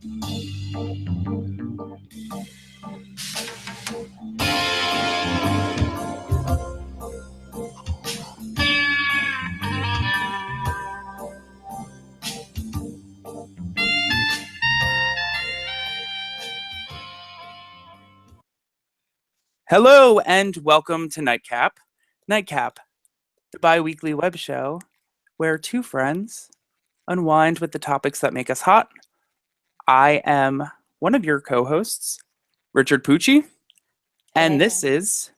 Hello and welcome to Nightcap. Nightcap, the bi-weekly web show where two friends unwind with the topics that make us hot. I am one of your co-hosts, Richard Pucci, and this is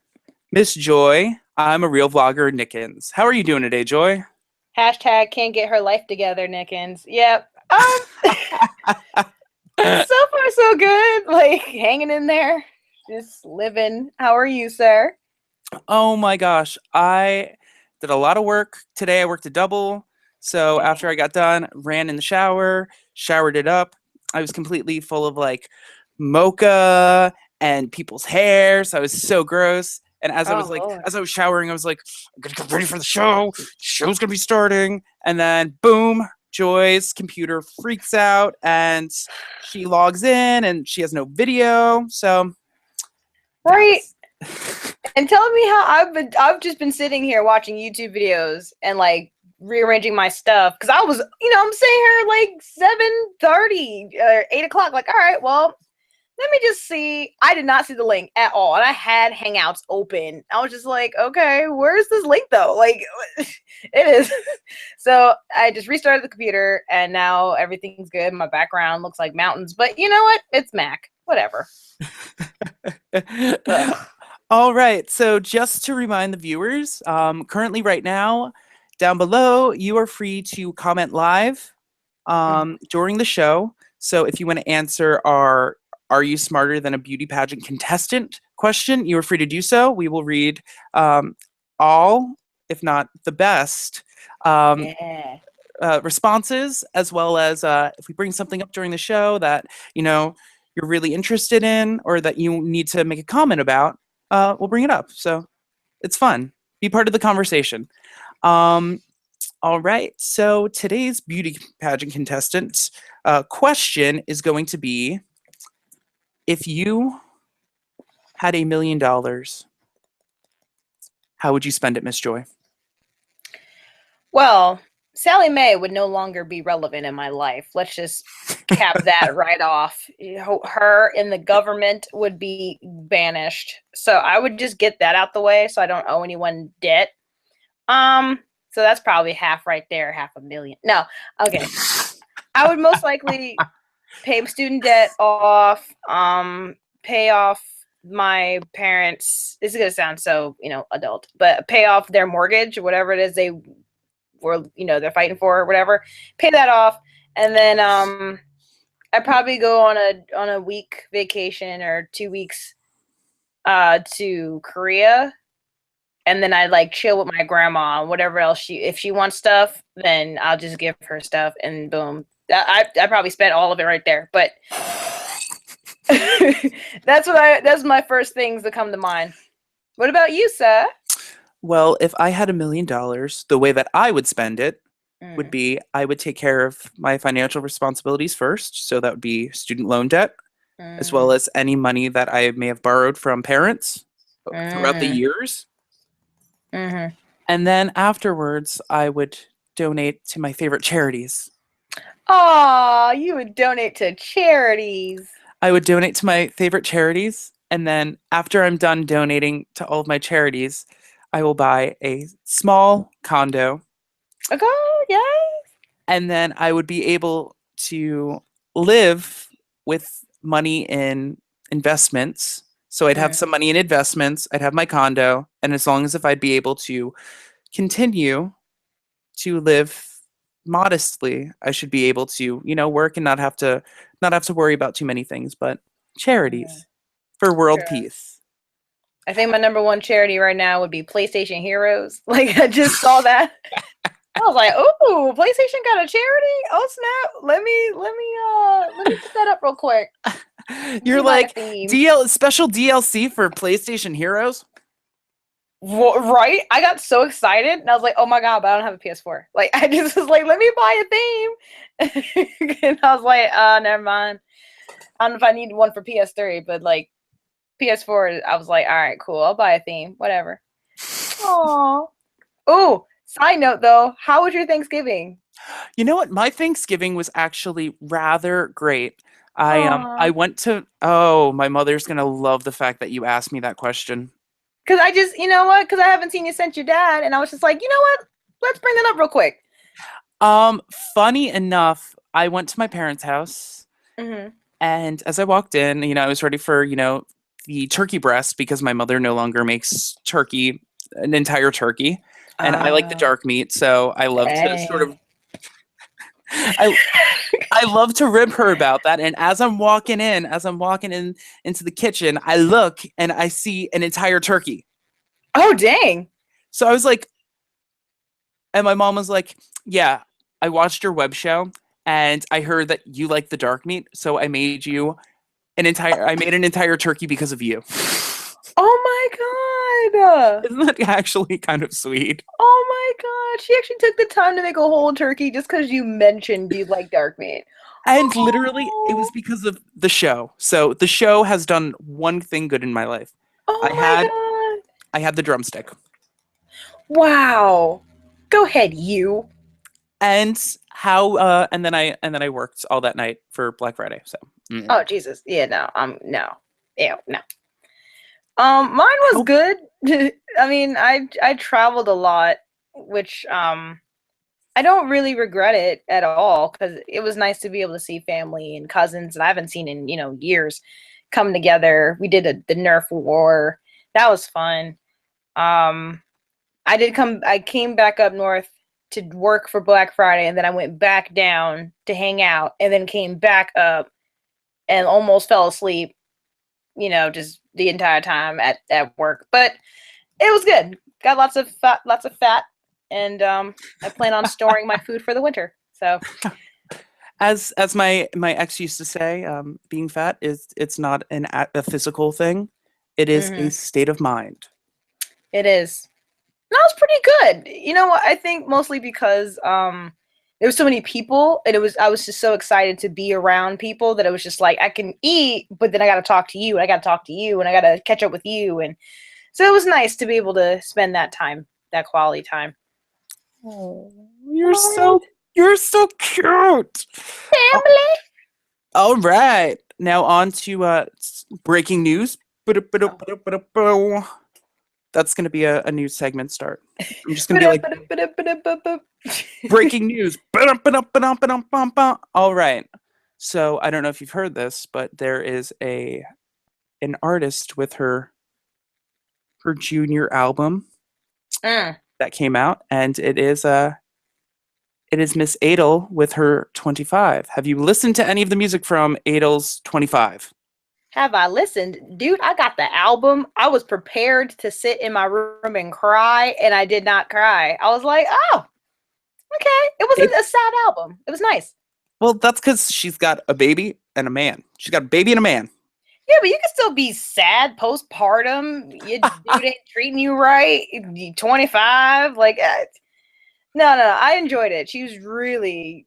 Miss Joy. I'm a real vlogger, Nickens. How are you doing today, Joy? Hashtag can't get her life together, Nickens. Yep. So far so good. Like hanging in there. Just living. How are you, sir? Oh my gosh, I did a lot of work today. I worked a double. So after I got done, ran in the shower, showered it up. I was completely full of like mocha and people's hair. So I was so gross. And as I was as I was showering, I was like, I'm gonna get ready for the show. The show's gonna be starting. And then boom, Joy's computer freaks out and she logs in and she has no video. So right. And telling me how I've just been sitting here watching YouTube videos and like rearranging my stuff because I was, I'm sitting here like 7:30 or 8 o'clock. Like, all right, well, let me just see. I did not see the link at all, and I had Hangouts open. I was just like, okay, where's this link though? Like, it is. So I just restarted the computer, and now everything's good. My background looks like mountains, but you know what? It's Mac. Whatever. All right. So just to remind the viewers, currently right now, down below, you are free to comment live during the show. So if you want to answer our "Are you smarter than a beauty pageant contestant?" question, you are free to do so. We will read all, if not the best, responses, as well as if we bring something up during the show that you're really interested in or that you need to make a comment about, we'll bring it up. So it's fun. Be part of the conversation. All right. So today's beauty pageant contestant question is going to be, if you had $1 million, how would you spend it, Miss Joy? Well, Sally Mae would no longer be relevant in my life. Let's just cap that right off. Her in the government would be banished. So I would just get that out the way so I don't owe anyone debt. So that's probably half right there, $500,000. No, okay. I would most likely pay student debt off, pay off my parents. This is gonna sound so, adult, but pay off their mortgage, whatever it is they were, they're fighting for or whatever. Pay that off, and then I'd probably go on a week vacation or 2 weeks to Korea. And then I like chill with my grandma and whatever else if she wants stuff, then I'll just give her stuff and boom. I probably spent all of it right there, but that's my first things that come to mind. What about you, sir? Well, if I had $1 million, the way that I would spend it would be I would take care of my financial responsibilities first. So that would be student loan debt, as well as any money that I may have borrowed from parents throughout the years. And then afterwards, I would donate to my favorite charities. Aw, you would donate to charities. I would donate to my favorite charities. And then after I'm done donating to all of my charities, I will buy a small condo. Okay, yes. And then I would be able to live with money in investments. So I'd have some money in investments, I'd have my condo, and as long as if I'd be able to continue to live modestly, I should be able to, work and not have to worry about too many things, but charities for world peace. I think my number one charity right now would be PlayStation Heroes. Like, I just saw that. I was like, "Ooh, PlayStation got a charity? Oh snap! Let me put that up real quick." You're like special DLC for PlayStation Heroes? Right? I got so excited and I was like, oh my God, but I don't have a PS4. Like, I just was like, let me buy a theme. And I was like, never mind. I don't know if I need one for PS3, but like PS4, I was like, all right, cool. I'll buy a theme. Whatever. Aww. Oh, side note though, how was your Thanksgiving? You know what? My Thanksgiving was actually rather great. I Aw. went to oh, my mother's gonna love the fact that you asked me that question. Because I just, you know what? Because I haven't seen you since your dad, and I was just like, you know what? Let's bring that up real quick. Um, Funny enough, I went to my parents' house, Mm-hmm. and as I walked in, I was ready for, the turkey breast because my mother no longer makes turkey, an entire turkey, and I like the Oh, dark meat, so I love to sort dang. of I I love to rib her about that. And as I'm walking in into the kitchen, I look and I see an entire turkey. Oh, dang. So I was like, and my mom was like, "Yeah, I watched your web show and I heard that you like the dark meat, so I made an entire turkey because of you." Oh my God. Isn't that actually kind of sweet? Oh my God. She actually took the time to make a whole turkey just because you mentioned you like dark meat. And literally, it was Oh, because of the show. So the show has done one thing good in my life. I oh my had God. I had the drumstick. Wow. Go ahead, you. And then I worked all that night for Black Friday. So Oh, Jesus. Yeah, no. No. Ew, no. Mine was how good. I mean, I traveled a lot, which I don't really regret it at all because it was nice to be able to see family and cousins that I haven't seen in, years come together. We did the Nerf war. That was fun. Um, I came back up north to work for Black Friday and then I went back down to hang out and then came back up and almost fell asleep, just the entire time at work. But it was good. Got lots of fat, and I plan on storing my food for the winter. So, as my ex used to say, being fat is it's not a physical thing. It is a mhm, state of mind. it is. That was pretty good. You know what? I think mostly because there was so many people, and I was just so excited to be around people that it was just like I can eat, but then I got to talk to you, and I got to talk to you, and I got to catch up with you, and so it was nice to be able to spend that time, that quality time. Oh, you're Alright. so cute. Uh, Family. All right, now on to breaking news. That's going to be a new segment start. I'm just going to be like breaking news. All right. So I don't know if you've heard this, but there is an artist with her junior album Mm. that came out, and it is Miss Adele with her 25. Have you listened to any of the music from Adele's 25? Have I listened? Dude, I got the album. I was prepared to sit in my room and cry, and I did not cry. I was like, oh, okay. It It, wasn't a sad album. It was nice. well, that's because she's got a baby and a man. She's got a baby and a man. Yeah, but you can still be sad postpartum. Your dude ain't treating you right. You 25. Like, no. I enjoyed it. She was really,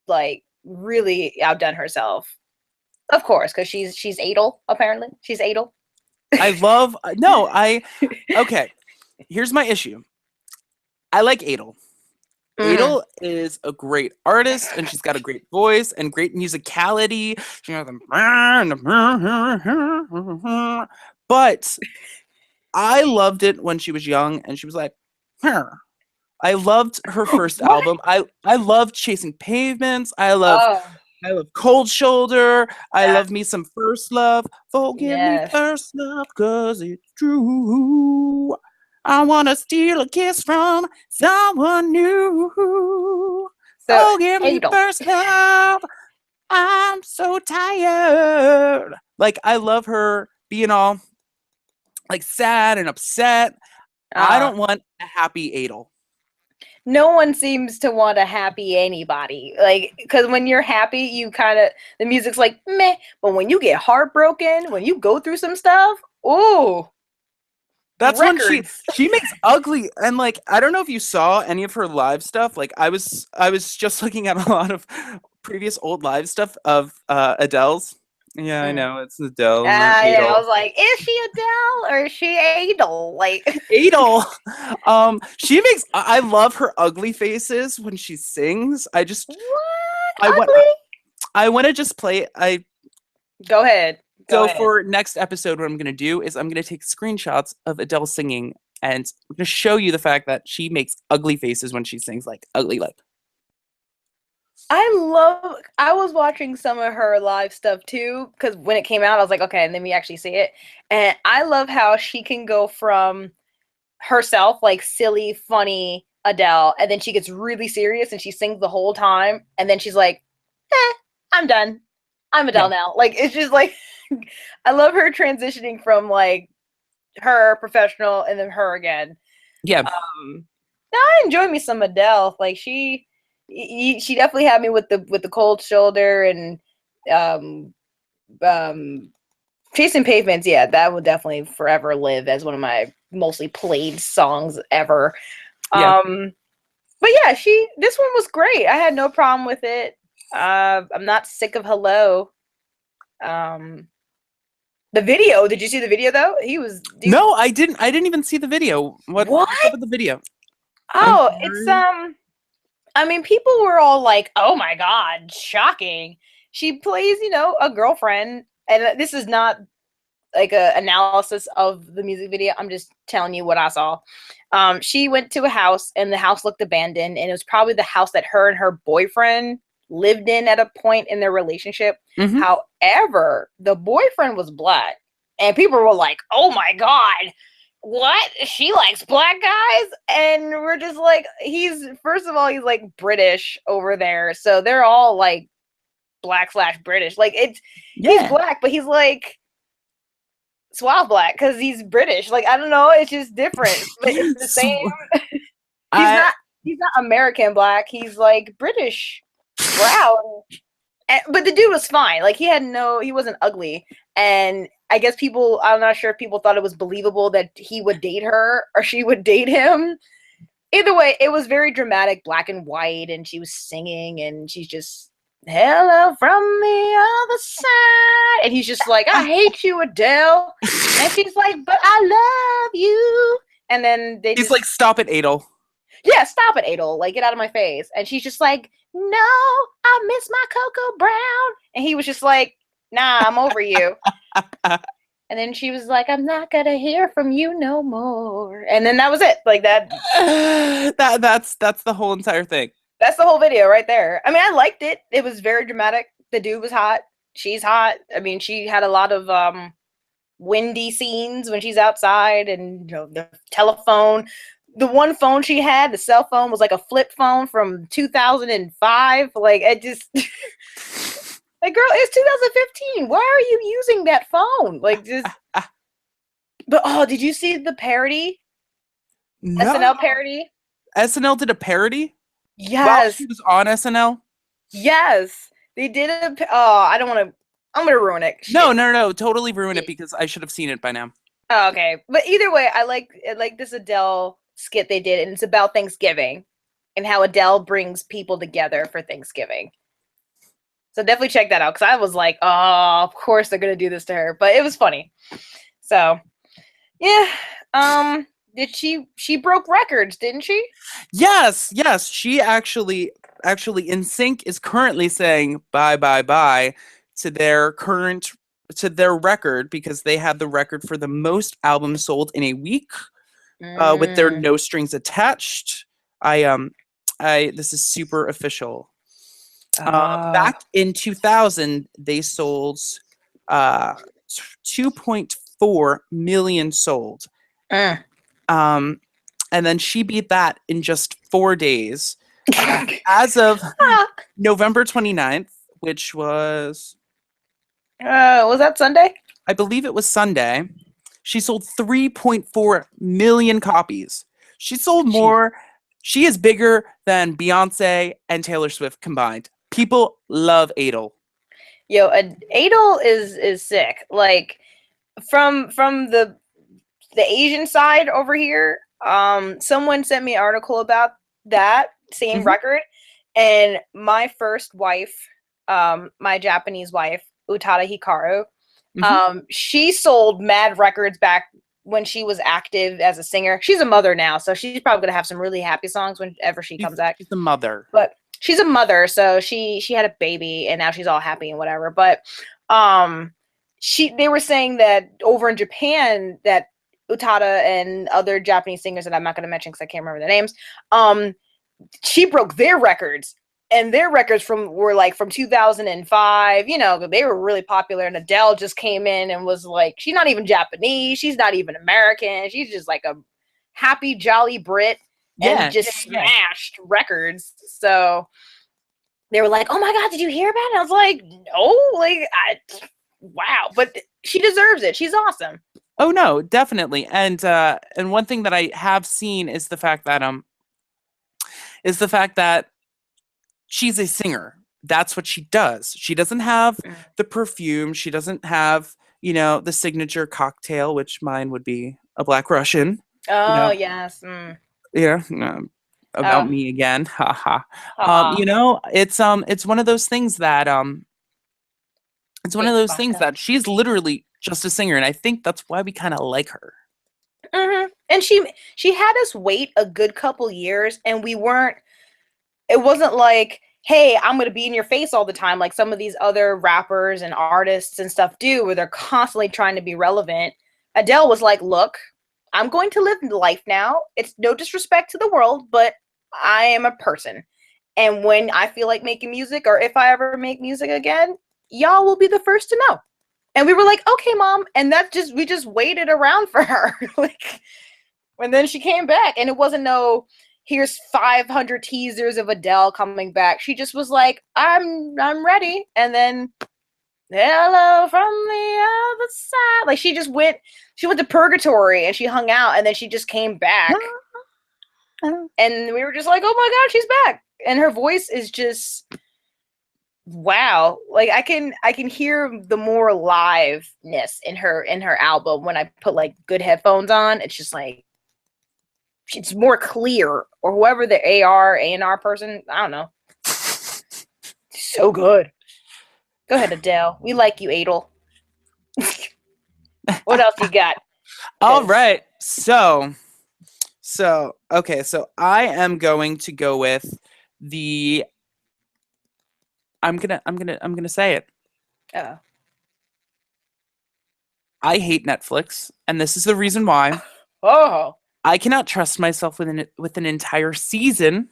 like, really outdone herself. Of course, because she's Adele, apparently. She's Adele. I love, no, okay, here's my issue. I like Adele. Mm. Adele is a great artist and she's got a great voice and great musicality. She has but I loved it when she was young and she was like, huh. I loved her first What? album. I loved Chasing Pavements. Oh, I love Cold Shoulder. I yeah. love me some First Love. Forgive me, Yes. First Love, cause it's true. I wanna steal a kiss from someone new. So Forgive me, Adel. First Love. I'm so tired. Like I love her being all like sad and upset. I Uh, don't want a happy Adele. no one seems to want to happy anybody. Like, because when you're happy, you kind of the music's like meh. But when you get heartbroken, when you go through some stuff, ooh, That's when records. she makes ugly, and like I don't know if you saw any of her live stuff. Like I was just looking at a lot of previous old live stuff of Adele's. Yeah, I Mm. know it's Adele, not Yeah, I Adele. was like, is she Adele or is she Adele? Like, Adele. She makes. I love her ugly faces when she sings. what? I want. Ugly? I want to just play. I Go ahead. Go So ahead. for next episode, what I'm going to do is I'm going to take screenshots of Adele singing, and I'm going to show you the fact that she makes ugly faces when she sings, like ugly, like. I was watching some of her live stuff too, because when it came out, I was like, okay, and then we actually see it. And I love how she can go from herself, like silly, funny Adele, and then she gets really serious and she sings the whole time, and then she's like, I'm done. I'm Yeah, Adele now. Like, it's just like, I love her transitioning from like her professional and then her again. yeah, I enjoy me some Adele. Like she definitely had me with the cold shoulder and um um Chasing Pavements. Yeah, that will definitely forever live as one of my mostly played songs ever. yeah. But yeah, this one was great. I had no problem with it. I'm not sick of Hello. Um, the video. Did you see the video though? He was dude. No, I didn't. I didn't even see the video. What? What's up with the video? I'm Oh, it's sorry. I mean, people were all like, "Oh my god, shocking." She plays, a girlfriend, and this is not like a analysis of the music video. I'm just telling you what I saw. She went to a house, and the house looked abandoned, and it was probably the house that her and her boyfriend lived in at a point in their relationship. Mm-hmm. However, the boyfriend was black, and people were like, "Oh my god, what? She likes black guys?" And we're just like, he's first of all, he's like British over there, so they're all like black/British. Like he's Yeah. black, but he's like suave black because he's British. Like I don't know, it's just different, but it's the same. So, He's I not he's not American black. He's like British brown. But the dude was fine. Like he wasn't ugly. And I guess I'm not sure if people thought it was believable that he would date her or she would date him. Either way, it was very dramatic, black and white, and she was singing, and she's just hello from the other side, and he's just like, I hate you, Adele, and she's like, but I love you, and then they he's just, like, stop it, Adel. yeah, stop it, Adel, like get out of my face, and she's just like, no, I miss my Cocoa Brown, and he was just like, nah, I'm over you. And then she was like, I'm not gonna hear from you no more. And then that was it. Like that. That's the whole entire thing. That's the whole video right there. I mean, I liked it. It was very dramatic. The dude was hot. She's hot. I mean, she had a lot of windy scenes when she's outside, and the telephone. The one phone she had, the cell phone, was like a flip phone from 2005. Like it just like, girl, it's 2015. Why are you using that phone? Like just But oh, did you see the parody? No. SNL parody? SNL did a parody while she Yes. was on SNL. Yes. They did oh, I don't want to I'm going to ruin it. No, Shit. no, no, totally ruin it because I should have seen it by now. Oh, okay. But either way, I like this Adele skit they did, and it's about Thanksgiving and how Adele brings people together for Thanksgiving. So definitely check that out because I was like, oh, of course they're gonna do this to her, but it was funny. So yeah, did she broke records, didn't she? Yes, yes, she actually NSYNC is currently saying bye bye bye to their record because they had the record for the most albums sold in a week with their Mm. No Strings Attached. I this is super official. Oh. Back in 2000, they sold uh 2.4 million sold. Mm. Um, and then she beat that in just 4 days. As of November 29th, which was, Was that Sunday? I believe it was Sunday, she sold 3.4 million copies. She sold Jeez. more. She is bigger than Beyonce and Taylor Swift combined. People love Adele. Yo, Adele is sick. Like from the the Asian side over here, someone sent me an article about that same Hmm. record, and my first wife, my Japanese wife, Utada Hikaru, Hmm. she sold mad records back when she was active as a singer. She's a mother now, so she's probably gonna have some really happy songs whenever she comes back. She's the mother. But she's a mother, so she had a baby and now she's all happy and whatever. But um they were saying that over in Japan that Utada and other Japanese singers that I'm not going to mention because I can't remember the names, she broke their records, and their records were like from 2005. You know, they were really popular. And Adele just came in and was like, she's not even Japanese, she's not even American, she's just like a happy, jolly Brit, and Yeah, just smashed records. So they were like, "Oh my god, did you hear about it?" I was like, "No, wow." But she deserves it. She's awesome. oh no, definitely. And one thing that I have seen is the fact that she's a singer. That's what she does. She doesn't have the perfume. She doesn't have, the signature cocktail, which mine would be a Black Russian. You Oh know, yes. yeah, about Oh, me again. Haha. haha. It's one of those things that it's one of It's those fucked things up. that she's literally just a singer, and I think that's why we kind of like her. And she had us wait a good couple years, and we weren't. It wasn't like, hey, I'm going to be in your face all the time, like some of these other rappers and artists and stuff do, where they're constantly trying to be relevant. Adele was like, look, I'm going to live life now. It's no disrespect to the world, but I am a person. And when I feel like making music, or if I ever make music again, y'all will be the first to know. And we were like, okay, mom. And we just waited around for her. Like, and then she came back, and it wasn't no, here's 500 teasers of Adele coming back. She just was like, I'm ready. And then hello from the other side. Like she went to purgatory and she hung out, and then she just came back. And we were just like, oh my god, she's back. And her voice is just wow. Like I can hear the more liveness in her album when I put like good headphones on. It's just like it's more clear, or whoever the A&R person, I don't know. So good. Go ahead, Adele. We like you, Adele. What else you got? All 'Cause right. Okay, so I am going to go with the I'm gonna say it. uh, I hate Netflix, and this is the reason why. oh, I cannot trust myself with an entire season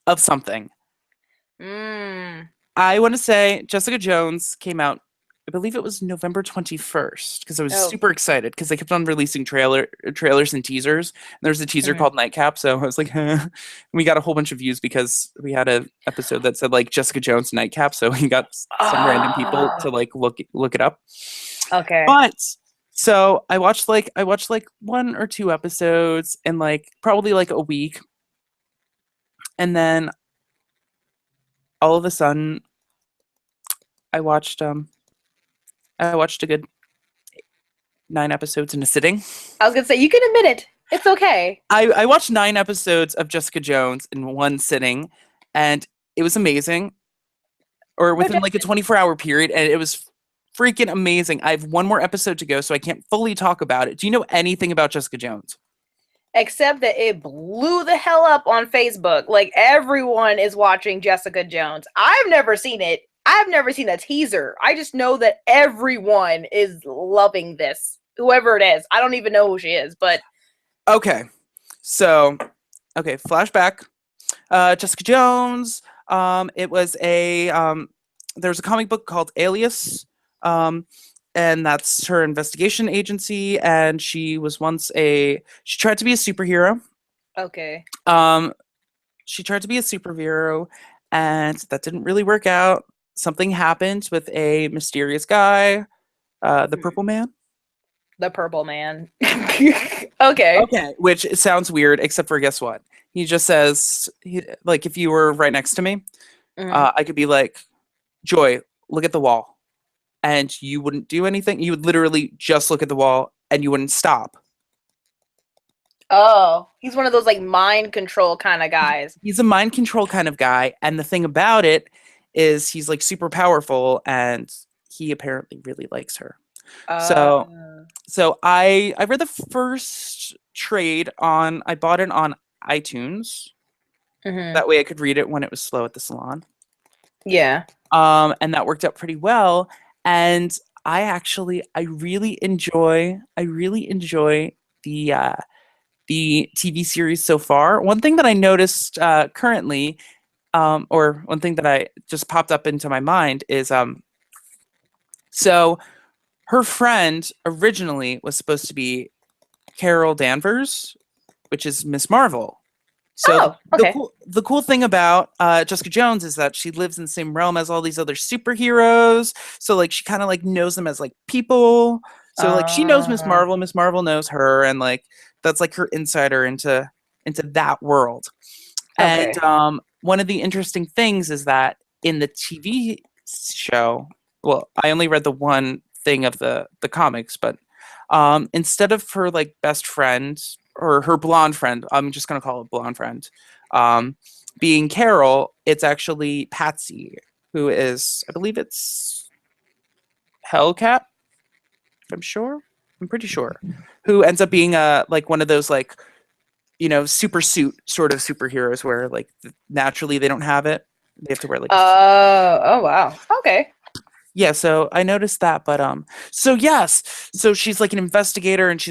of something. mm, I want to say Jessica Jones came out, I believe it was November 21st, because I was oh, super excited because they kept on releasing trailers and teasers. And there was a teaser mm. called Nightcap, so I was like, we got a whole bunch of views because we had an episode that said like Jessica Jones Nightcap, so we got some random people to Oh, like look it up. okay. But so I watched like one or two episodes in like probably like a week, and then all of a sudden I watched um I watched a good 9 episodes in a sitting. I was gonna say you can admit it. It's okay. I watched 9 episodes of Jessica Jones in one sitting, and it was amazing. Or No within like a judgment. 24-hour period, and it was freaking amazing. I have one more episode to go, so I can't fully talk about it. Do you know anything about Jessica Jones? Except that it blew the hell up on Facebook. Like everyone is watching Jessica Jones. I've never seen it. I've never seen a teaser. I just know that everyone is loving this. Whoever it is. I don't even know who she is, but Okay, so flashback. Jessica Jones. It was there's a comic book called Alias, um, and that's her investigation agency. And she was once she tried to be a superhero. okay. Um, she tried to be a superhero, and that didn't really work out. Something happened with a mysterious guy, the Purple Man. The Purple Man. Okay. Okay, which sounds weird, except for guess what? He just says, like, if you were right next to me, Mhm. I could be like, Joy, look at the wall. And you wouldn't do anything. You would literally just look at the wall and you wouldn't stop. Oh, he's one of those like mind control kind of guys. He's a mind control kind of guy, and the thing about it is he's like super powerful, and he apparently really likes her. So Uh, I read the first trade on I bought it on iTunes. mhm. That way I could read it when it was slow at the salon. Yeah. And that worked out pretty well. And I really enjoy the TV series so far. One thing that I noticed currently, or one thing that I just popped up into my mind is so her friend originally was supposed to be Carol Danvers, which is Miss Marvel. So Oh, okay. the cool thing about Jessica Jones is that she lives in the same realm as all these other superheroes. So like she kind of like knows them as like people. So like she knows Uh, Miss Marvel knows her, and like that's like her insider into that world. And okay. one of the interesting things is that in the TV show, well, I only read the one thing of the comics, but instead of her like best friend or her blonde friend, I'm just gonna call it blonde friend, um, being Carol, it's actually Patsy, who is, I believe it's Hellcat. I'm sure. I'm pretty sure. Who ends up being like one of those like super suit sort of superheroes where like naturally they don't have it. They have to wear like a suit. Oh wow. Okay. Yeah, so I noticed that, but so yes, so she's like an investigator, and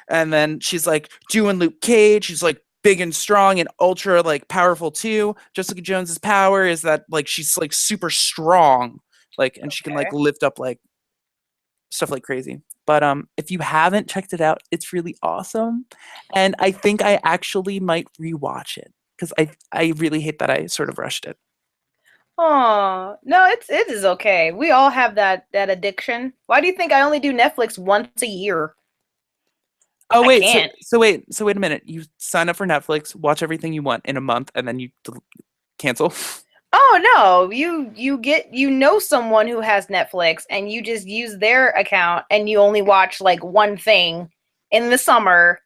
and then she's like doing Luke Cage. She's like big and strong and ultra like powerful too. Jessica Jones's power is that like she's like super strong, like, and she can like Okay. lift up like stuff like crazy. But if you haven't checked it out, it's really awesome, and I think I actually might rewatch it because I really hate that I sort of rushed it. Oh, no, it is okay. We all have that addiction. Why do you think I only do Netflix once a year? Oh I wait, can't. so wait a minute. You sign up for Netflix, watch everything you want in a month, and then you cancel. Oh no, you know someone who has Netflix and you just use their account and you only watch like one thing in the summer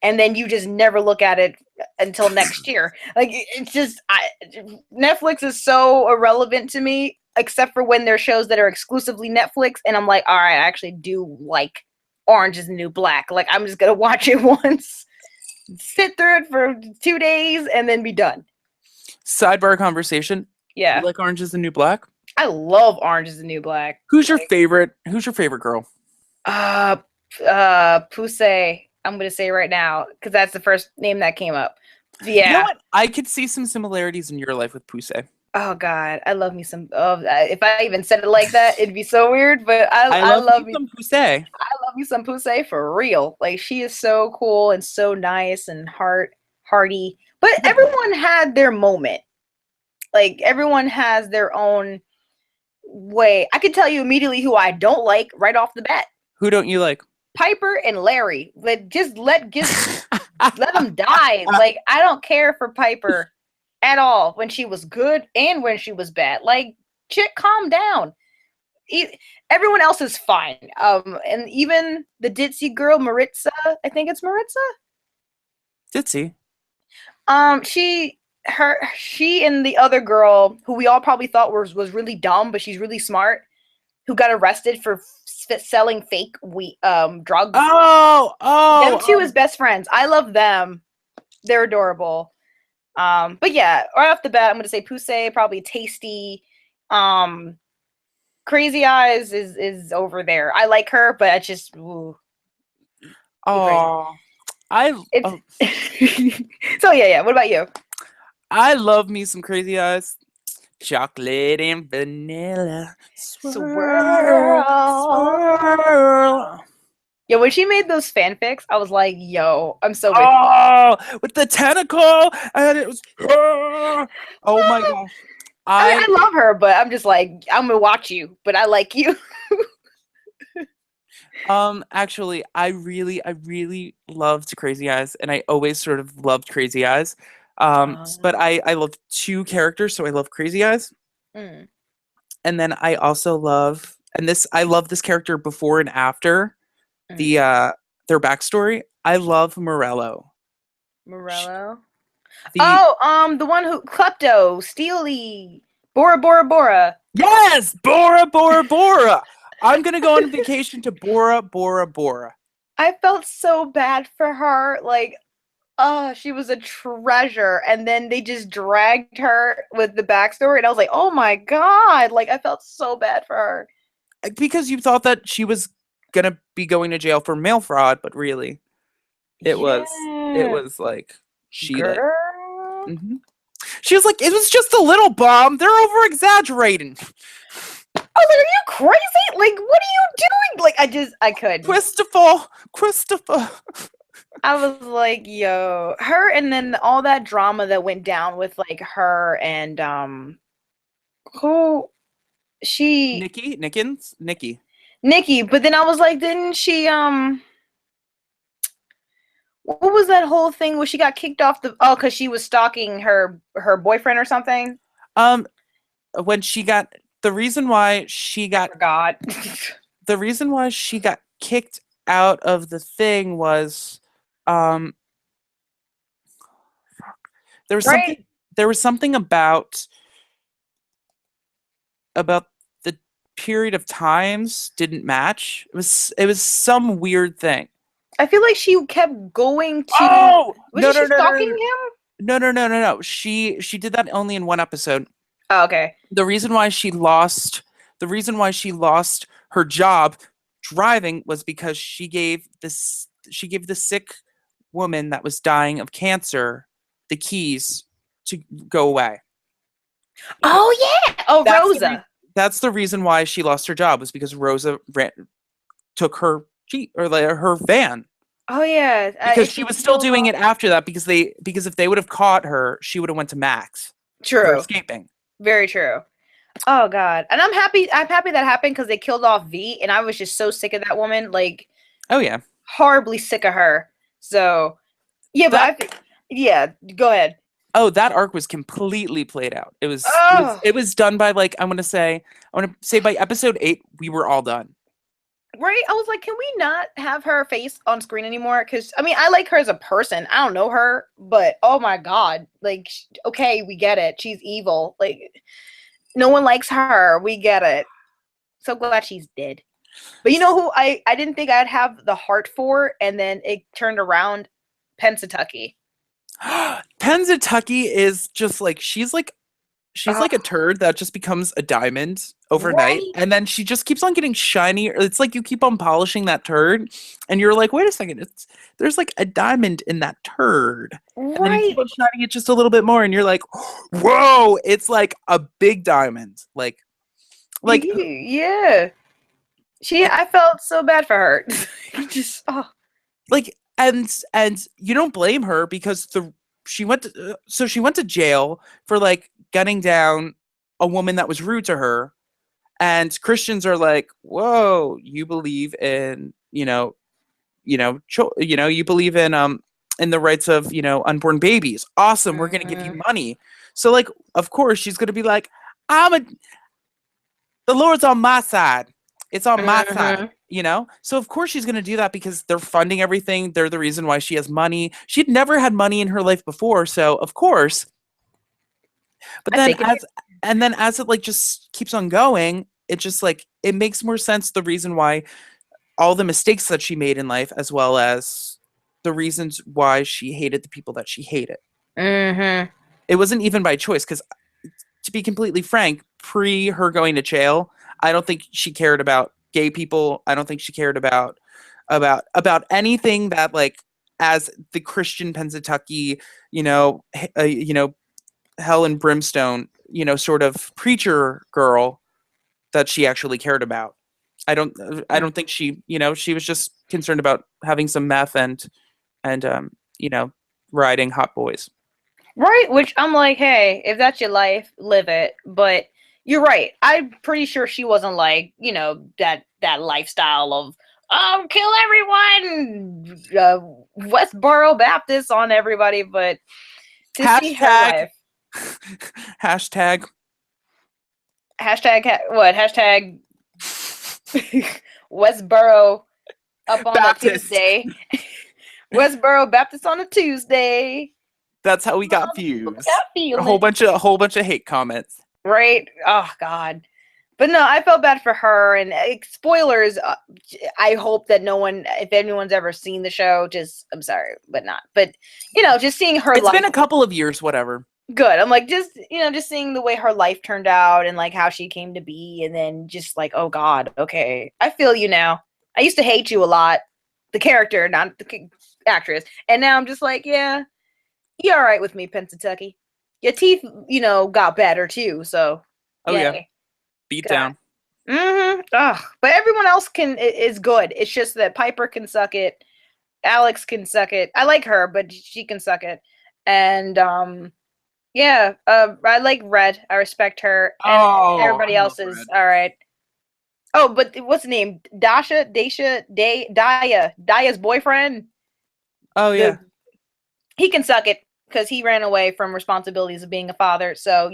and then you just never look at it until next year. Like it's just Netflix is so irrelevant to me except for when there are shows that are exclusively Netflix and I'm like, all right, I actually do like Orange is the New Black. Like I'm just gonna watch it once, sit through it for 2 days, and then be done. Sidebar conversation. You Yeah. like Orange is the New Black? I love Orange is the New Black. Who's your Like, favorite? Who's your favorite girl? uh, Pusey. I'm gonna say right now because that's the first name that came up. You know Yeah. what? I could see some similarities in your life with Pusey. Oh God, I love me some. Oh, if I even said it like that, it'd be so weird. But I I love love me me. some Pusey. I love me some Pusey for real. Like she is so cool and so nice and hearty. But Yeah. everyone had their moment. Like everyone has their own way. I could tell you immediately who I don't like right off the bat. Who don't you like? Piper and Larry. Let them die. Like I don't care for Piper at all when she was good and when she was bad. Like chick, calm down. Everyone else is fine. And even the ditzy girl Maritza, I think it's Maritza. Ditzy. She and the other girl who we all probably thought was really dumb, but she's really smart. Who got arrested for selling fake drugs. Oh, Them two oh, as best friends. I love them. They're adorable. But yeah, right off the bat, I'm gonna say Poussey, probably Tasty. Um, Crazy Eyes is over there. I like her, but it's just too crazy. oh. I It's oh, so yeah. What about you? I love me some Crazy Eyes. Chocolate and vanilla. Swirl, Swirl. swirl. Yeah, when she made those fanfics, I was like, yo, I'm so with you. Oh, with the tentacle, and it was. Oh my gosh. I I love her, but I'm just like, I'm gonna watch you, but I like you. actually I really loved Crazy Eyes, and I always sort of loved Crazy Eyes. But I love two characters, so I love Crazy Eyes, Mm, and then I also love, and this I love this character before and after mm. the their backstory. I love Morello. Morello. The Oh, the one who klepto, Steely, Bora Bora Bora. Yes, Bora Bora Bora. I'm gonna go on vacation to Bora Bora Bora. I felt so bad for her. Like, oh, she was a treasure. And then they just dragged her with the backstory. And I was like, oh my God. Like, I felt so bad for her. Because you thought that she was gonna be going to jail for mail fraud, but really, it Yeah. was like she like Girl. mhm. She was like, it was just a little bomb. They're over exaggerating. I was like, are you crazy? Like, what are you doing? Like, I couldn't. Christopher. I was like, yo, her, and then all that drama that went down with like her and who she Nikki. Nikki, but then I was like, didn't she what was that whole thing where she got kicked off the because she was stalking her boyfriend or something? Um, when she got the reason why she I got forgot. the reason why she got kicked out of the thing was, um, there was Right? something there was something about the period of times didn't match. It was some weird thing. I feel like she kept going to Oh no wasn't no she no no stalking no him? no! She did that only in one episode. Oh, okay. The reason why she lost the reason why she lost her job driving was because she gave the sick woman that was dying of cancer the keys to go away. Oh yeah. Oh, That's the Rosa. that's the reason why she lost her job was because Rosa took her Jeep or like her van Oh yeah. because And she she was still killed doing off. it after that because if they would have caught her, she would have went to Max for True. escaping. Very true. Oh God. And I'm happy that happened because they killed off V, and I was just so sick of that woman. Like, Oh yeah. horribly sick of her. So yeah, but That I think yeah. Go ahead. that arc was completely played out. Oh, It was done by like I want to say by episode 8 we were all done. right. I was like, can we not have her face on screen anymore? Because I mean, I like her as a person. I don't know her, but oh my God, like, okay, we get it. She's evil. Like, no one likes her. We get it. So glad she's dead. But you know who I didn't think I'd have the heart for, and then it turned around. Pensatucky. Pennsatucky is just like she's Oh, like a turd that just becomes a diamond overnight right, and then she just keeps on getting shiny. It's like you keep on polishing that turd and you're like, wait a second, there's like a diamond in that turd. And then you keep right. on shining it just a little bit more and you're like, whoa, it's like a big diamond. Like Yeah. I felt so bad for her. Just, oh. like and you don't blame her because she went to jail for like gunning down a woman that was rude to her. And Christians are like, whoa, you believe in, you believe in the rights of, unborn babies. Awesome, we're gonna give you Mhm. money. So like, of course, she's gonna be like, I'm a the Lord's on my side. It's on my side, Mhm. So of course she's gonna do that because they're funding everything. They're the reason why she has money. She'd never had money in her life before, so of course. But I figured. then as it like just keeps on going, it just like it makes more sense the reason why all the mistakes that she made in life as well as the reasons why she hated the people that she hated. Mhm. It wasn't even by choice because to be completely frank, pre her going to jail, I don't think she cared about gay people. I don't think she cared about anything that like as the Christian Pennsatucky, hell and brimstone, sort of preacher girl that she actually cared about. I don't think she was just concerned about having some meth and riding hot boys. Right, which I'm like, hey, if that's your life, live it. But you're right. I'm pretty sure she wasn't like, that lifestyle of kill everyone, Westboro Baptist on everybody. But to see her Hashtag life, hashtag what hashtag Westboro up on a Baptist. Tuesday. Westboro Baptist on a Tuesday. That's how we got Got views. A feeling. whole bunch of hate comments. Right? Oh God. But no, I felt bad for her. And spoilers. I hope that no one, if anyone's ever seen the show, just I'm sorry, but not. But just seeing her It's life. been a couple of years, whatever. Good. I'm like just just seeing the way her life turned out and like how she came to be, and then just like, oh God, okay, I feel you now. I used to hate you a lot, the character, not the actress, and now I'm just like, yeah, you're all right with me, Pennsatucky. Your teeth, got better too. So, Oh yeah, yeah, beat down. Ugh. But everyone else is good. It's just that Piper can suck it. Alex can suck it. I like her, but she can suck it. And yeah, I like Red. I respect her, and Oh, everybody I love else is Red. all right. Oh, but what's the name? Daya's boyfriend. Oh yeah. The He can suck it because he ran away from responsibilities of being a father. So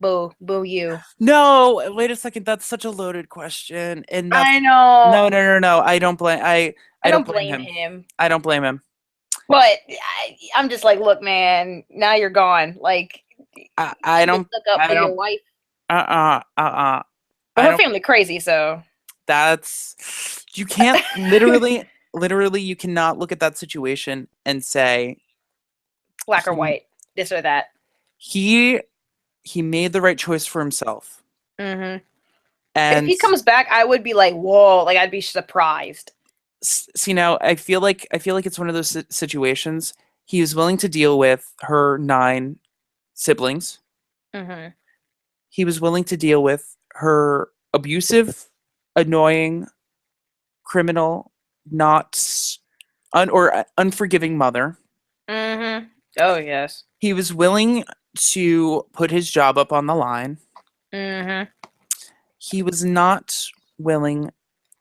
boo you. No, wait a second. That's such a loaded question, and that's I know. no. I don't blame. I I don't don't blame blame him. him, I don't blame him. but I'm just like, look, man, now you're gone. Like, I you don't. stuck up I for your don't. wife, but I her don't. family crazy, so That's you can't literally you cannot look at that situation and say black or he white, this or that. he he made the right choice for himself. Hmm. If And he comes back, I would be like, whoa, like I'd be surprised. see now, I feel like it's one of those situations. He was willing to deal with her 9 siblings. Hmm. He was willing to deal with her abusive, annoying, criminal, not or unforgiving mother. Hmm. Oh yes. He was willing to put his job up on the line. Hmm. He was not willing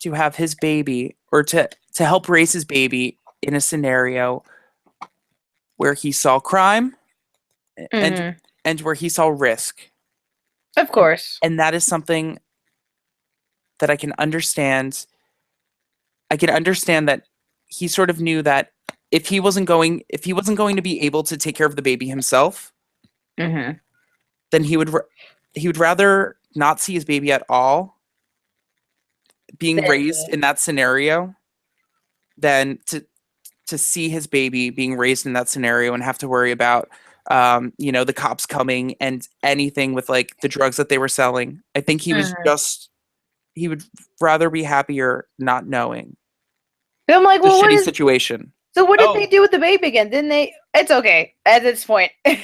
to have his baby or to help raise his baby in a scenario where he saw crime and Hmm. and where he saw risk. Of course. And that is something that I can understand. I can understand that he sort of knew that if he wasn't going to be able to take care of the baby himself, Hmm. then he would rather not see his baby at all being raised in that scenario than to see his baby being raised in that scenario and have to worry about the cops coming and anything with like the drugs that they were selling. I think Hmm. he would rather be happier not knowing But I'm like, the well, shitty situation. so what did they Oh, do with the baby again? Didn't they? It's okay at this point. no.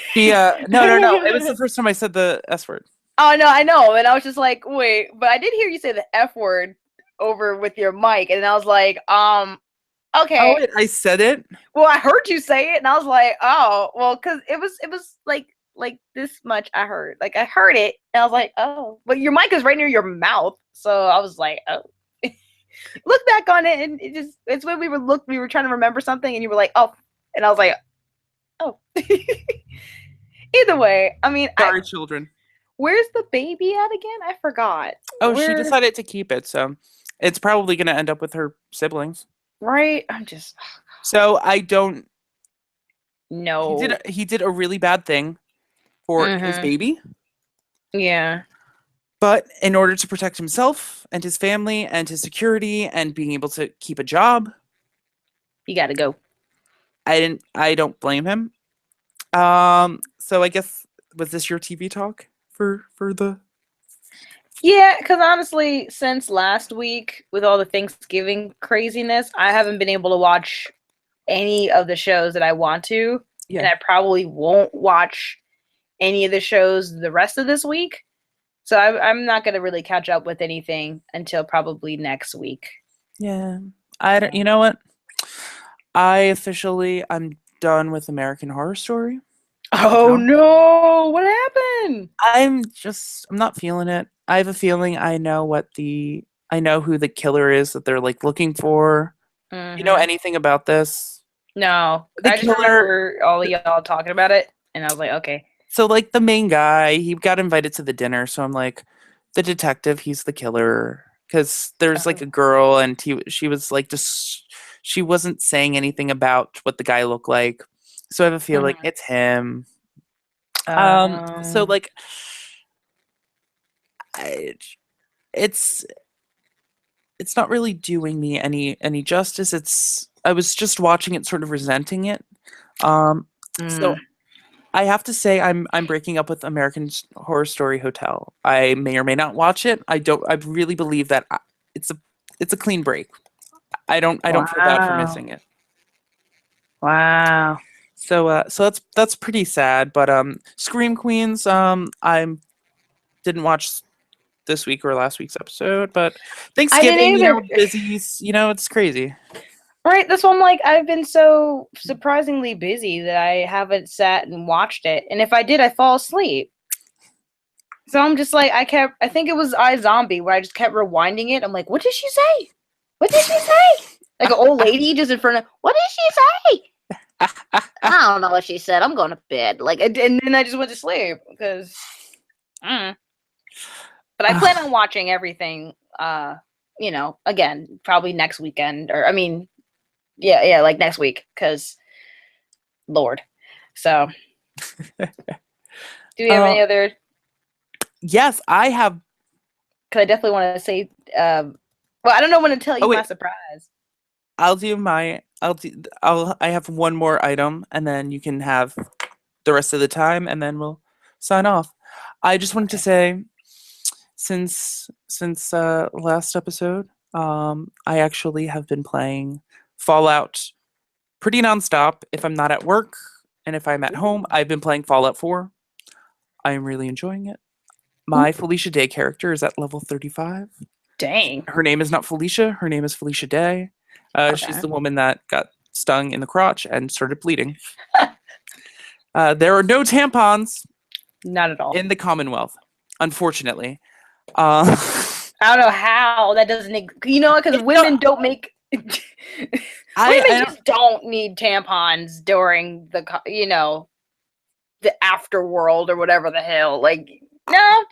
It was the first time I said the S word. Oh no, I know, and I was just like, wait, but I did hear you say the F word over with your mic, and I was like, Oh, okay. wait, I said it. Well, I heard you say it, and I was like, oh, well, because it was like this much. I heard, like, I heard it, and I was like, oh, but your mic is right near your mouth, so I was like, oh. Look back on it, and it's when we were trying to remember something, and you were like, oh, and I was like, oh. Either way, I mean, Sorry, children. where's the baby at again? I forgot. Oh, she Where, decided to keep it, so it's probably going to end up with her siblings. right? I'm just So I don't. no. He did a really bad thing for his Mhm. baby, Yeah. but in order to protect himself and his family and his security and being able to keep a job, You got to go. I don't blame him. So I guess was this your TV talk for the Yeah, because honestly, since last week with all the Thanksgiving craziness, I haven't been able to watch any of the shows that I want to, and yeah. I probably won't watch any of the shows the rest of this week. So I'm not gonna really catch up with anything until probably next week. Yeah. I don't, you know what? I'm done with American Horror Story. Oh No. no! What happened? I'm not feeling it. I have a feeling I know who the killer is that they're like looking for. You know Hmm. anything about this? No, The I just killer remember all of y'all talking about it, and I was like, okay. so like the main guy, he got invited to the dinner, so I'm like the detective, he's the killer cuz there's like Oh. a girl and she was like she wasn't saying anything about what the guy looked like. So I have a feeling Mhm. it's him. So Um, like I, it's it's not really doing me any justice. It's I was just watching it, sort of resenting it. So mm, I have to say I'm breaking up with American Horror Story Hotel. I may or may not watch it. I don't. I really believe that it's a it's a clean break. I don't feel bad for wow. missing it. Wow. So that's pretty sad. But Scream Queens. I didn't watch this week or last week's episode. But I didn't Thanksgiving, either. busy. It's crazy. Right, that's why I'm like, I've been so surprisingly busy that I haven't sat and watched it. And if I did, I fall asleep. So I'm just like, I think it was iZombie where I just kept rewinding it. I'm like, what did she say? What did she say? Like an old lady just in front of, what did she say? I don't know what she said. I'm going to bed. Like, and then I just went to sleep because, but I plan on watching everything. Again, probably next weekend, or I mean, yeah, like next week, because Lord. So, do we have uh, any other? yes, I have. Because I definitely want to say, well, I don't know when to tell Oh you my wait, surprise. I'll do my. I have one more item, and then you can have the rest of the time, and then we'll sign off. I just wanted to Okay. say, since last episode, I actually have been playing Fallout pretty nonstop. If I'm not at work, and if I'm at home, I've been playing Fallout 4. I am really enjoying it. Ooh, My Felicia Day character is at level 35. dang. Her name is not Felicia. Her name is Felicia Day. She's Okay. the woman that got stung in the crotch and started bleeding. There are no tampons Not at all. in the Commonwealth, unfortunately. Uh, I don't know how that doesn't, because it, no, women don't make. I Women don't. just don't need tampons during the afterworld or whatever the hell. Like, no.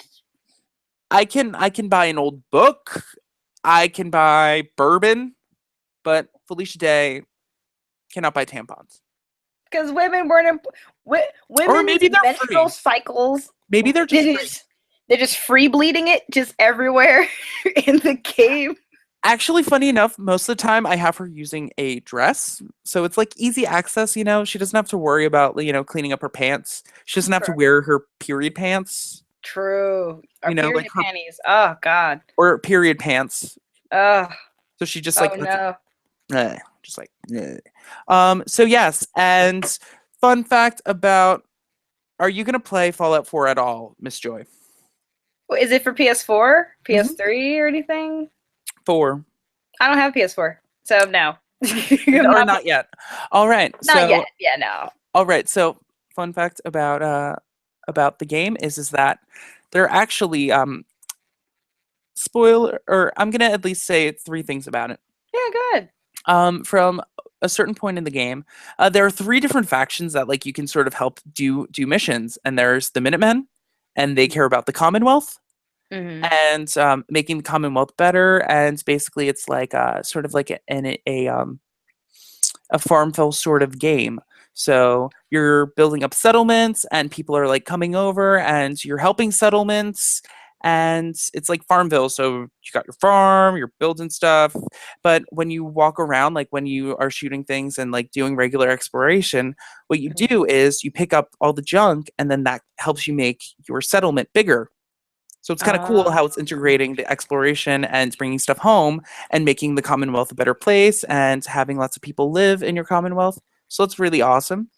I can buy an old book. I can buy bourbon, but Felicia Day cannot buy tampons. Because women weren't Or women's maybe they're menstrual free. cycles. Maybe they're just free. They're just free bleeding it just everywhere in the cave. Actually, funny enough, most of the time I have her using a dress. So it's like easy access, She doesn't have to worry about, cleaning up her pants. She doesn't have to wear her period pants, True. Our like period her panties. Oh God. or period pants. Oh. So she just Oh like that's no. just like so yes, and fun fact about are you gonna play Fallout 4 at all, Miss Joy? Is it for PS4, Mm-hmm. PS3, or anything? 4. I don't have PS4, so no. Or not yet. All right. Not So yet. Yeah, no. all right. So fun fact about the game is that they're actually spoiler or I'm gonna at least say three things about it. Yeah, good. From a certain point in the game, there are three different factions that like you can sort of help do missions, and there's the Minutemen, and they care about the Commonwealth Mm-hmm. and making the Commonwealth better. And basically, it's like sort of like a Farmville sort of game. So you're building up settlements, and people are like coming over, and you're helping settlements, and it's like Farmville. So you got your farm, you're building stuff, but when you walk around, like when you are shooting things and like doing regular exploration, what you do is you pick up all the junk, and then that helps you make your settlement bigger. So it's kind of cool how it's integrating the exploration and bringing stuff home and making the Commonwealth a better place and having lots of people live in your Commonwealth. So it's really awesome.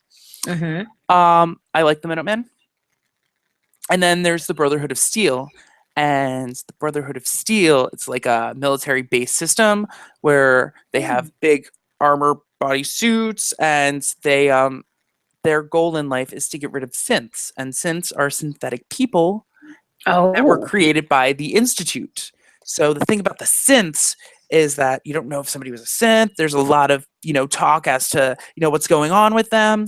Mm-hmm. I like the Minutemen. And then there's the Brotherhood of Steel. And the Brotherhood of Steel, it's like a military base system where they have big armor body suits, and their goal in life is to get rid of synths. And synths are synthetic people that were Oh. created by the Institute. So the thing about the synths is that you don't know if somebody was a synth. There's a lot of talk as to what's going on with them,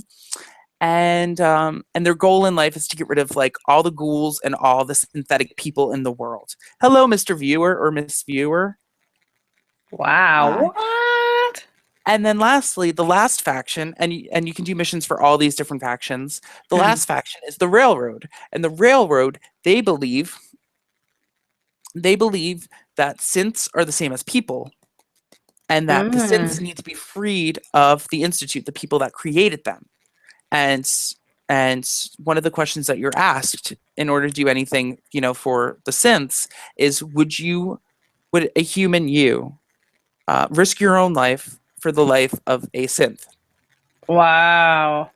and their goal in life is to get rid of like all the ghouls and all the synthetic people in the world. Hello, Mr. Viewer or Miss Viewer. Wow. Hi. What? And then lastly, the last faction, and you can do missions for all these different factions. The Mhm. last faction is the Railroad, and the Railroad they believe that synths are the same as people, and that the synths Mm. need to be freed of the institute, the people that created them. And and one of the questions that you're asked in order to do anything, for the synths is, would a human risk your own life for the life of a synth? Wow.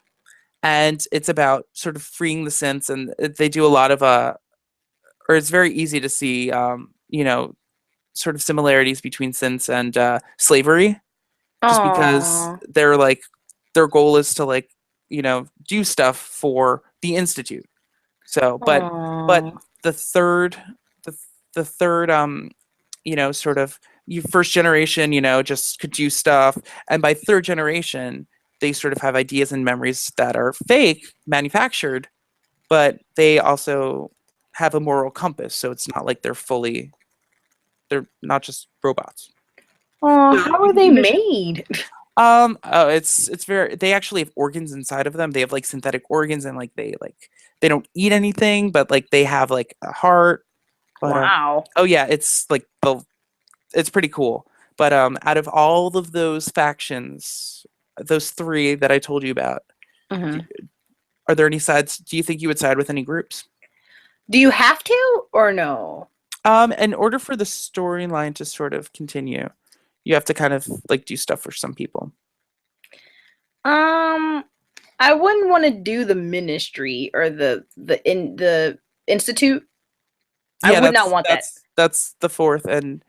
And it's about sort of freeing the synths, and they do a lot of or it's very easy to see, sort of similarities between synths and slavery, just because Oh. their goal is to do stuff for the institute. So, but Oh. the third the the third sort of you first generation, just could do stuff, and by third generation, they sort of have ideas and memories that are fake, manufactured, but they also have a moral compass. So it's not like they're not just robots. Oh, So how you are can they do missions. made? Oh, it's very. They actually have organs inside of them. They have like synthetic organs, and they don't eat anything, but like they have like a heart. But Wow. oh yeah, it's pretty cool. But out of all of those factions, those three that I told you about, do, Mhm. are there any sides? Do you think you would side with any groups? Do you have to or no? In order for the storyline to sort of continue, you have to kind of like do stuff for some people. Um, I wouldn't want to do the ministry or the institute. I Yeah, would not that's want that. that's that's the fourth, and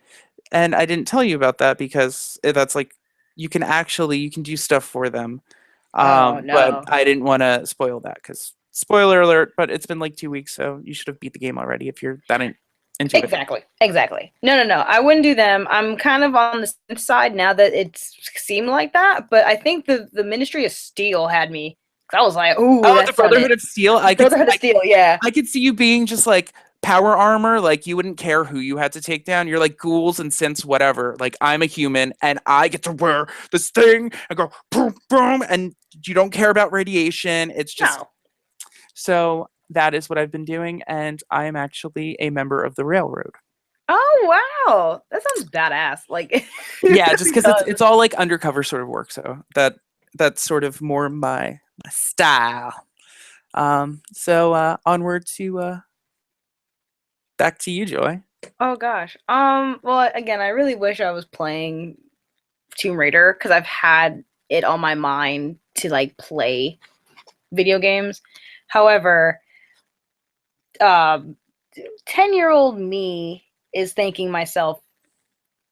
I didn't tell you about that because that's like you can do stuff for them. Oh But no. I didn't want to spoil that because spoiler alert. But it's been like 2 weeks, so you should have beat the game already if you're that into it. Exactly. Exactly. No, no, no. I wouldn't do them. I'm kind of on the side now that it seemed like that, but I think the Ministry of Steel had me. I was like, "Ooh, Oh, the that sounded Brotherhood of Steel. Brotherhood of Steel." Yeah. I could see you being just like power armor, like you wouldn't care who you had to take down. You're like ghouls and synths, whatever. Like I'm a human and I get to wear this thing and go boom boom, and you don't care about radiation. It's just No. so that is what I've been doing, and I am actually a member of the Railroad. Oh wow, that sounds badass. Like it Yeah, just really because it's does. it's all like undercover sort of work, so that's sort of more my style. So onward to back to you, Joy. Oh gosh. Well, again, I really wish I was playing Tomb Raider because I've had it on my mind to like play video games. However, um, 10-year-old me is thanking myself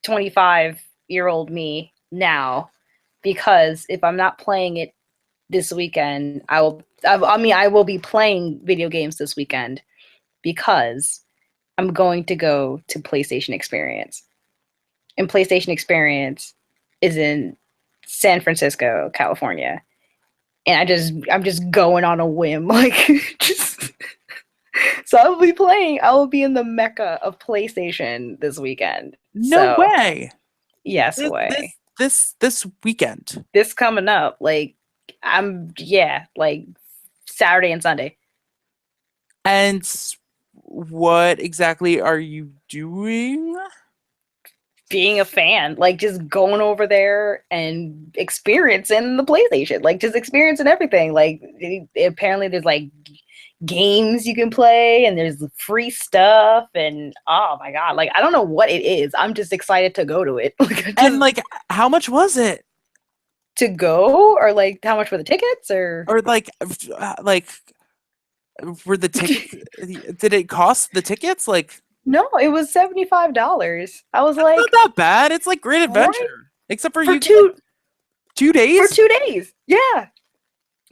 25-year-old me now because if I'm not playing it this weekend, I will be playing video games this weekend because I'm going to go to PlayStation Experience. And PlayStation Experience is in San Francisco, California. And I'm just going on a whim like just so I will be in the mecca of PlayStation this weekend. No So, way. yes This way. this this weekend. This coming up like yeah, like Saturday and Sunday. And what exactly are you doing? Being a fan, like just going over there and experiencing the PlayStation, like just experiencing everything. Like apparently there's like games you can play and there's free stuff and oh my god, like I don't know what it is. I'm just excited to go to it. Like And just like how much was it? to go or like how much for the tickets or Or like were the tickets did it cost the tickets? Like no, it was $75. I was that's not like, that bad. It's like Great right Adventure. Except for for you get like 2 days. 2 days. Yeah.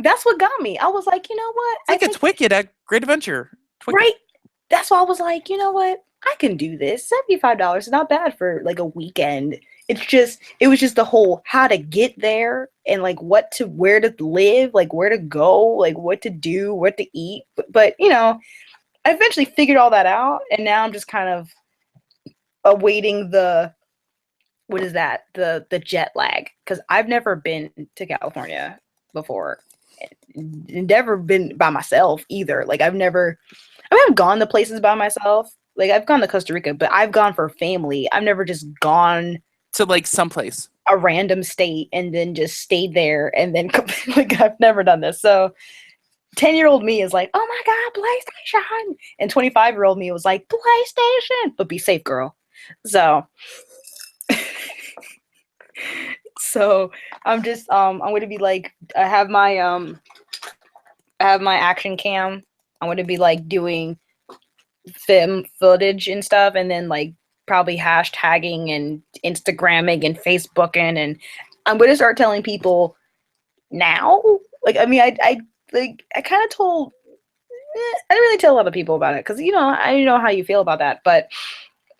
That's what got me. I was like, you know what? It's I like a think Twicket at Great Adventure. Twicket. right. That's why I was like, you know what? I can do this. $75 is not bad for like a weekend. It was just the whole how to get there and like where to live, like where to go, like what to do, what to eat. But you know, I eventually figured all that out, and now I'm just kind of awaiting what is that? The jet lag, because I've never been to California before. Never been by myself either. Like I haven't gone to places by myself. Like I've gone to Costa Rica, but I've gone for family. I've never just gone To like someplace. a random state and then just stayed there and then like I've never done this. So 10-year-old me is like, oh my God, PlayStation. And 25-year-old me was like, PlayStation. But be safe, girl. So so I'm gonna be like, I have my action cam. I'm gonna be like doing film footage and stuff, and then like probably hashtagging and Instagramming and Facebooking, and I'm gonna start telling people now. Like, I mean, I kind of told. I didn't really tell a lot of people about it because I know how you feel about that, but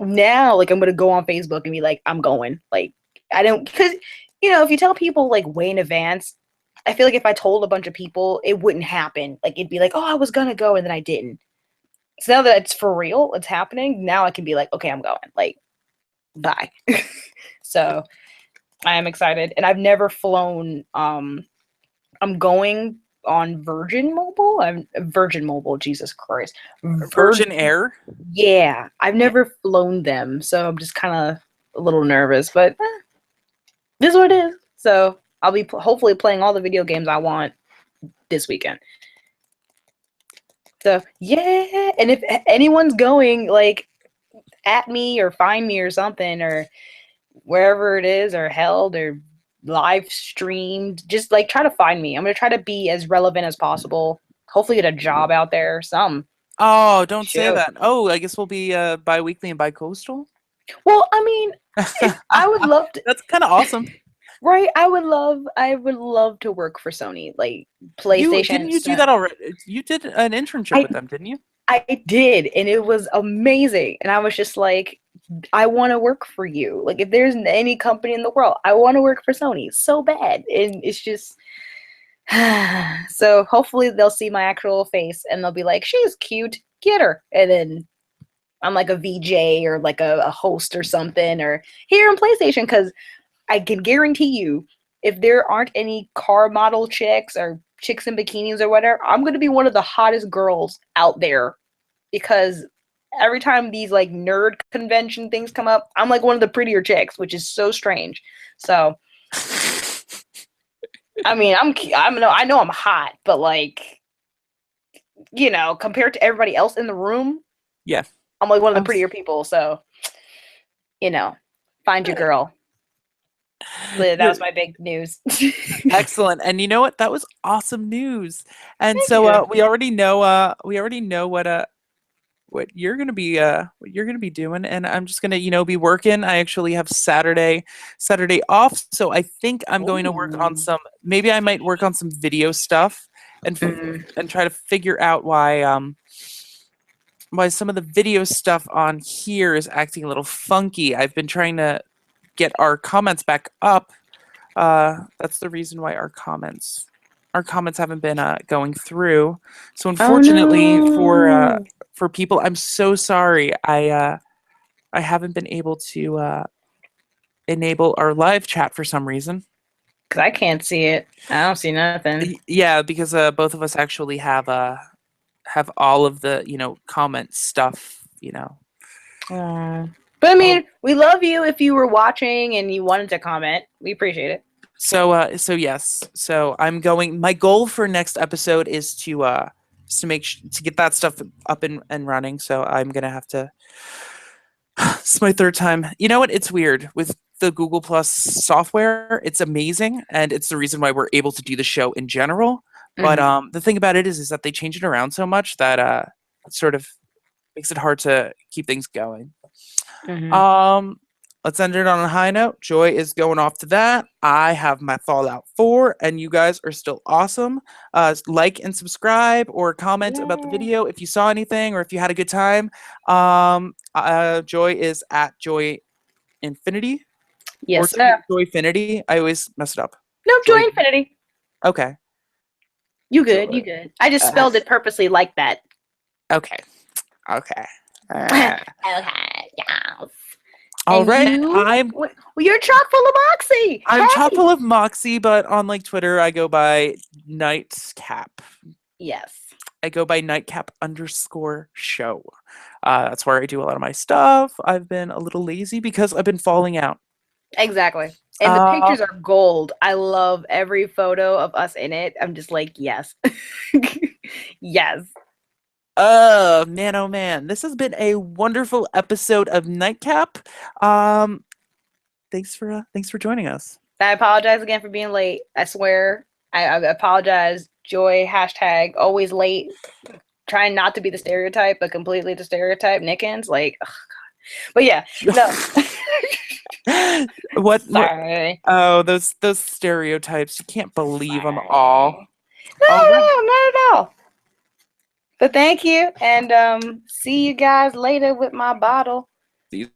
now like I'm gonna go on Facebook and be like, I'm going. Like, I don't, because if you tell people like way in advance, I feel like if I told a bunch of people, it wouldn't happen. Like it'd be like, oh, I was gonna go and then I didn't. So now that it's for real, it's happening. Now I can be like, okay, I'm going. Like, bye. So I am excited, and I've never flown. I'm going on Virgin Mobile. I'm Virgin Mobile. Jesus Christ, Virgin Air. Yeah, I've Yeah. never flown them, so I'm just kind of a little nervous. But this is what it is. So I'll be hopefully playing all the video games I want this weekend. So yeah, and if anyone's going, like, at me or find me or something, or wherever it is, or held or live streamed, just like try to find me. I'm gonna try to be as relevant as possible. Hopefully get a job out there. Some Oh, don't say shoot. that. Oh, I guess we'll be bi-weekly and bi-coastal. Well, I mean, if I would love to, That's kind of awesome. right? I would love to work for Sony, like You PlayStation. didn't you do that already? You did an internship I with them, didn't you? I did, and it was amazing. And I was just like, I want to work for you. Like, if there's any company in the world, I want to work for Sony so bad. And it's just, so hopefully they'll see my actual face and they'll be like, she's cute, get her. And then I'm like a VJ or like a host or something, or here on PlayStation, because I can guarantee you, if there aren't any car model chicks or chicks in bikinis or whatever, I'm going to be one of the hottest girls out there, because every time these like nerd convention things come up, I'm like one of the prettier chicks, which is so strange. So, I mean, I know I'm hot, but like, compared to everybody else in the room, Yeah. I'm like one of the I'm prettier people. So, you know, find your girl. That you're was my big news. excellent. And you know what? That was awesome news. And Thank so you. we already know what you're gonna be doing, and I'm just gonna be working. I actually have Saturday off, so I think I'm going to work on Ooh. some. Maybe I might work on some video stuff and try to figure out why some of the video stuff on here is acting a little funky. I've been trying to get our comments back up. That's the reason why our comments haven't been going through. So Oh unfortunately no. for people, I'm so sorry. I haven't been able to enable our live chat for some reason. Because I can't see it. I don't see nothing. Yeah, because both of us actually have all of the comment stuff. Aw. But I Oh, mean, we love you if you were watching and you wanted to comment. We appreciate it. so yes. So I'm going. My goal for next episode is to get that stuff up and running. So I'm gonna have to. It's my third time. You know what? It's weird with the Google Plus software. It's amazing, and it's the reason why we're able to do the show in general. But Hmm. the thing about it is that they change it around so much that it sort of makes it hard to keep things going. Hmm. Um, let's end it on a high note. Joy is going off to that. I have my Fallout 4, and you guys are still awesome. Like and subscribe or comment about the Yeah. video if you saw anything or if you had a good time. Joy is at Joy Infinity or Yes, sir. Joyfinity. I always mess it up. Nope, joy Joy. infinity. Okay. You good, Joy. you good. I just Uh, spelled it purposely like that. okay. Okay. Okay, Uh, yes. All And right, well, you're chock full of moxie. I'm chock Hey! full of moxie, but on like Twitter, I go by Nightcap. Yes. I go by Nightcap_show. That's where I do a lot of my stuff. I've been a little lazy because I've been falling out. Exactly. And the pictures are gold. I love every photo of us in it. I'm just like, yes. Yes. Oh man, this has been a wonderful episode of Nightcap. Thanks for joining us. I apologize again for being late. I swear. I apologize. Joy, hashtag always late. Trying not to be the stereotype, but completely the stereotype. Nickens, like, ugh. But yeah, no. What? Sorry. Oh, those stereotypes. You can't believe them all. Sorry. No, no, not at all. But thank you, and see you guys later with my bottle. See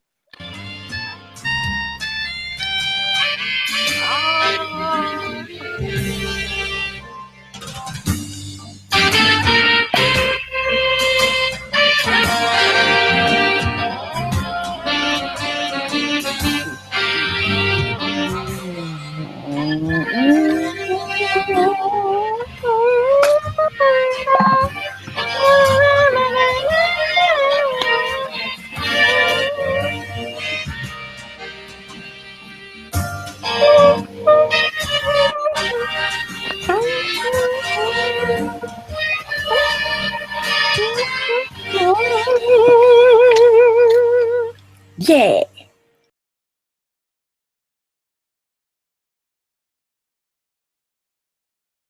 Yeah.